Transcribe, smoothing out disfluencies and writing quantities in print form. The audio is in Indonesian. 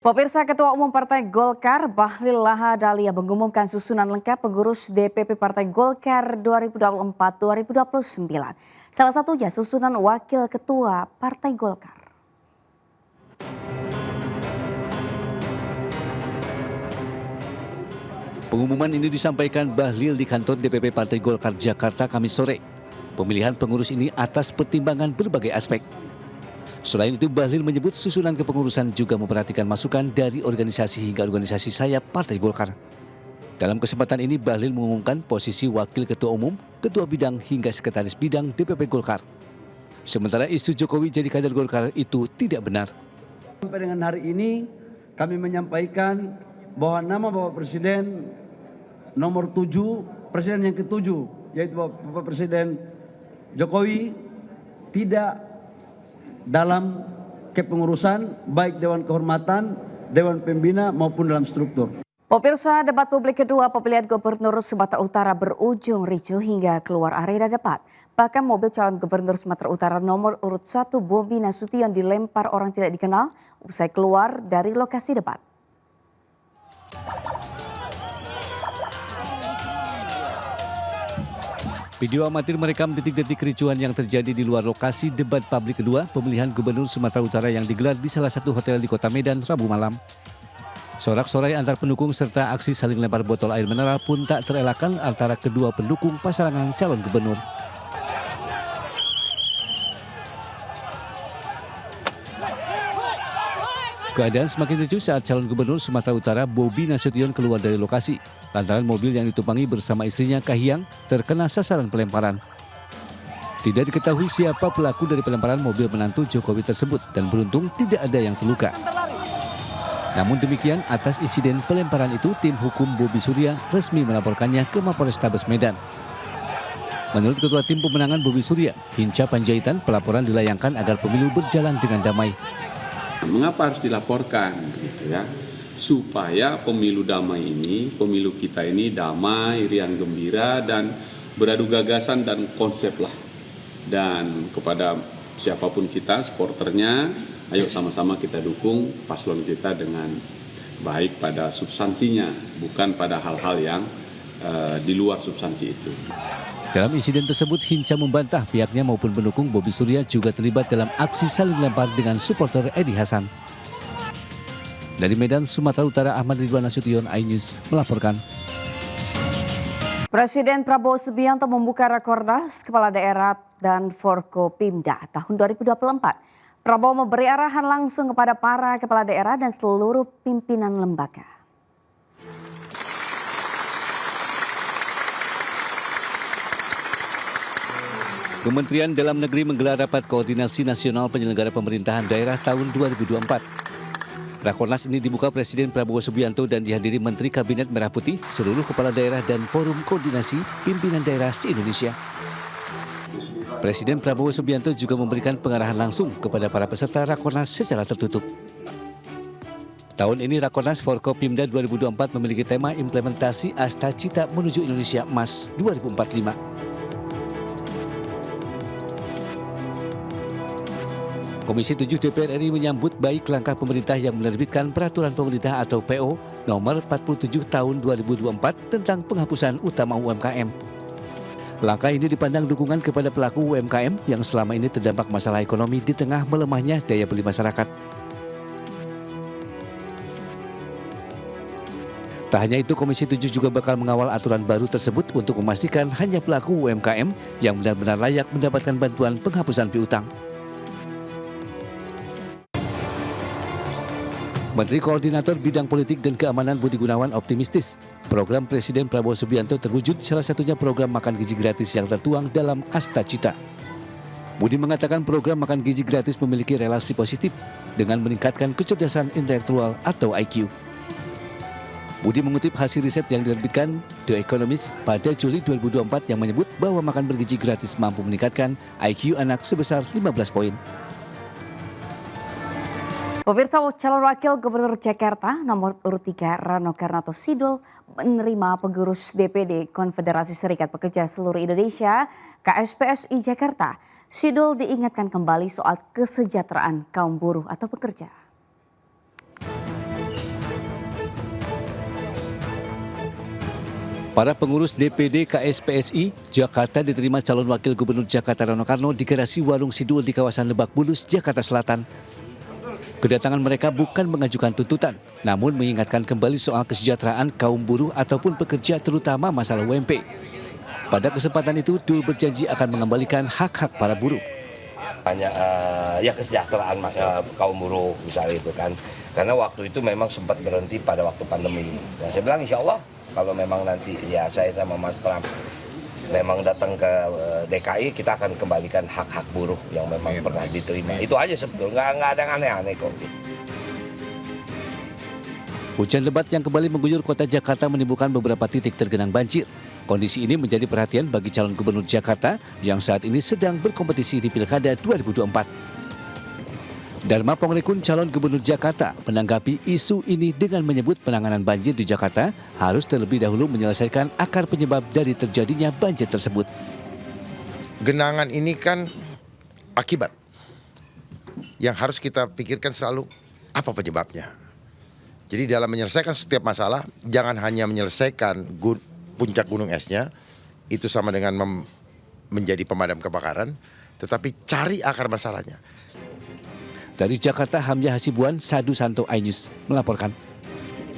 Pemirsa, Ketua Umum Partai Golkar Bahlil Lahadalia mengumumkan susunan lengkap pengurus DPP Partai Golkar 2024-2029. Salah satunya susunan Wakil Ketua Partai Golkar. Pengumuman ini disampaikan Bahlil di kantor DPP Partai Golkar Jakarta Kamis sore. Pemilihan pengurus ini atas pertimbangan berbagai aspek. Selain itu, Bahlil menyebut susunan kepengurusan juga memperhatikan masukan dari organisasi hingga organisasi sayap Partai Golkar. Dalam kesempatan ini, Bahlil mengumumkan posisi Wakil Ketua Umum, Ketua Bidang hingga Sekretaris Bidang DPP Golkar. Sementara isu Jokowi jadi kader Golkar itu tidak benar. Sampai dengan hari ini kami menyampaikan bahwa nama Bapak Presiden nomor 7, Presiden yang ke-7, yaitu Bapak Presiden Jokowi tidak dalam kepengurusan baik Dewan Kehormatan, Dewan Pembina maupun dalam struktur. Pemirsa, debat publik kedua pemilihan Gubernur Sumatera Utara berujung ricuh hingga keluar arena debat. Bahkan mobil calon Gubernur Sumatera Utara nomor urut 1 Bobi Nasution dilempar orang tidak dikenal usai keluar dari lokasi debat. Video amatir merekam detik-detik kericuhan yang terjadi di luar lokasi debat publik kedua pemilihan Gubernur Sumatera Utara yang digelar di salah satu hotel di Kota Medan Rabu malam. Sorak-sorai antar pendukung serta aksi saling lempar botol air mineral pun tak terelakkan antara kedua pendukung pasangan calon gubernur. Keadaan semakin ricuh saat calon gubernur Sumatera Utara Bobi Nasution keluar dari lokasi lantaran mobil yang ditumpangi bersama istrinya Kahiyang terkena sasaran pelemparan. Tidak diketahui siapa pelaku dari pelemparan mobil menantu Jokowi tersebut dan beruntung tidak ada yang terluka. Namun demikian, atas insiden pelemparan itu tim hukum Bobi Surya resmi melaporkannya ke Mapolrestabes Medan. Menurut Ketua Tim Pemenangan Bobi Surya, Hinca Panjaitan, pelaporan dilayangkan agar pemilu berjalan dengan damai. Mengapa harus dilaporkan gitu ya? Supaya pemilu damai ini, pemilu kita ini damai, riang gembira dan beradu gagasan dan konsep lah. Dan kepada siapapun kita, supporternya, ayo sama-sama kita dukung paslon kita dengan baik pada substansinya, bukan pada hal-hal yang di luar substansi itu. Dalam insiden tersebut, Hinca membantah pihaknya maupun pendukung Bobi Surya juga terlibat dalam aksi saling lempar dengan supporter Edi Hasan. Dari Medan, Sumatera Utara, Ahmad Ridwan Nasution, iNews melaporkan. Presiden Prabowo Subianto membuka Rakornas Kepala Daerah dan Forkopimda tahun 2024. Prabowo memberi arahan langsung kepada para kepala daerah dan seluruh pimpinan lembaga. Kementerian Dalam Negeri menggelar rapat koordinasi nasional penyelenggara pemerintahan daerah tahun 2024. Rakornas ini dibuka Presiden Prabowo Subianto dan dihadiri Menteri Kabinet Merah Putih, seluruh kepala daerah dan forum koordinasi pimpinan daerah se-Indonesia. Presiden Prabowo Subianto juga memberikan pengarahan langsung kepada para peserta Rakornas secara tertutup. Tahun ini Rakornas Forkopimda 2024 memiliki tema implementasi Asta Cita menuju Indonesia Emas 2045. Komisi 7 DPR RI menyambut baik langkah pemerintah yang menerbitkan Peraturan Pemerintah atau PO nomor 47 tahun 2024 tentang penghapusan utama UMKM. Langkah ini dipandang dukungan kepada pelaku UMKM yang selama ini terdampak masalah ekonomi di tengah melemahnya daya beli masyarakat. Tak hanya itu, Komisi 7 juga bakal mengawal aturan baru tersebut untuk memastikan hanya pelaku UMKM yang benar-benar layak mendapatkan bantuan penghapusan piutang. Menteri Koordinator Bidang Politik dan Keamanan Budi Gunawan optimistis program Presiden Prabowo Subianto terwujud, salah satunya program makan gizi gratis yang tertuang dalam Asta Cita. Budi mengatakan program makan gizi gratis memiliki relasi positif dengan meningkatkan kecerdasan intelektual atau IQ. Budi mengutip hasil riset yang diterbitkan The Economist pada Juli 2024 yang menyebut bahwa makan bergizi gratis mampu meningkatkan IQ anak sebesar 15 poin. Pemirsa, calon wakil gubernur Jakarta nomor urut 3 Rano Karnato Sidul menerima pengurus DPD Konfederasi Serikat Pekerja Seluruh Indonesia KSPSI Jakarta. Sidul diingatkan kembali soal kesejahteraan kaum buruh atau pekerja. Para pengurus DPD KSPSI Jakarta diterima calon wakil gubernur Jakarta Rano Karno di garasi warung Sidul di kawasan Lebak Bulus, Jakarta Selatan. Kedatangan mereka bukan mengajukan tuntutan, namun mengingatkan kembali soal kesejahteraan kaum buruh ataupun pekerja terutama masalah UMP. Pada kesempatan itu, Dul berjanji akan mengembalikan hak-hak para buruh. Banyak ya kesejahteraan kaum buruh misalnya itu kan, karena waktu itu memang sempat berhenti pada waktu pandemi. Nah, saya bilang insya Allah kalau memang nanti ya saya sama Mas Pram memang datang ke DKI, kita akan kembalikan hak-hak buruh yang memang pernah diterima. Itu aja sebetulnya, nggak ada yang aneh-aneh kok. Hujan lebat yang kembali mengguyur kota Jakarta menimbulkan beberapa titik tergenang banjir. Kondisi ini menjadi perhatian bagi calon gubernur Jakarta yang saat ini sedang berkompetisi di Pilkada 2024. Dharma Pongrekun, calon gubernur Jakarta, menanggapi isu ini dengan menyebut penanganan banjir di Jakarta harus terlebih dahulu menyelesaikan akar penyebab dari terjadinya banjir tersebut. Genangan ini kan akibat yang harus kita pikirkan selalu apa penyebabnya. Jadi dalam menyelesaikan setiap masalah, jangan hanya menyelesaikan puncak gunung esnya, itu sama dengan menjadi pemadam kebakaran, tetapi cari akar masalahnya. Dari Jakarta, Hamzah Hasibuan, Sadu Santo, iNews melaporkan.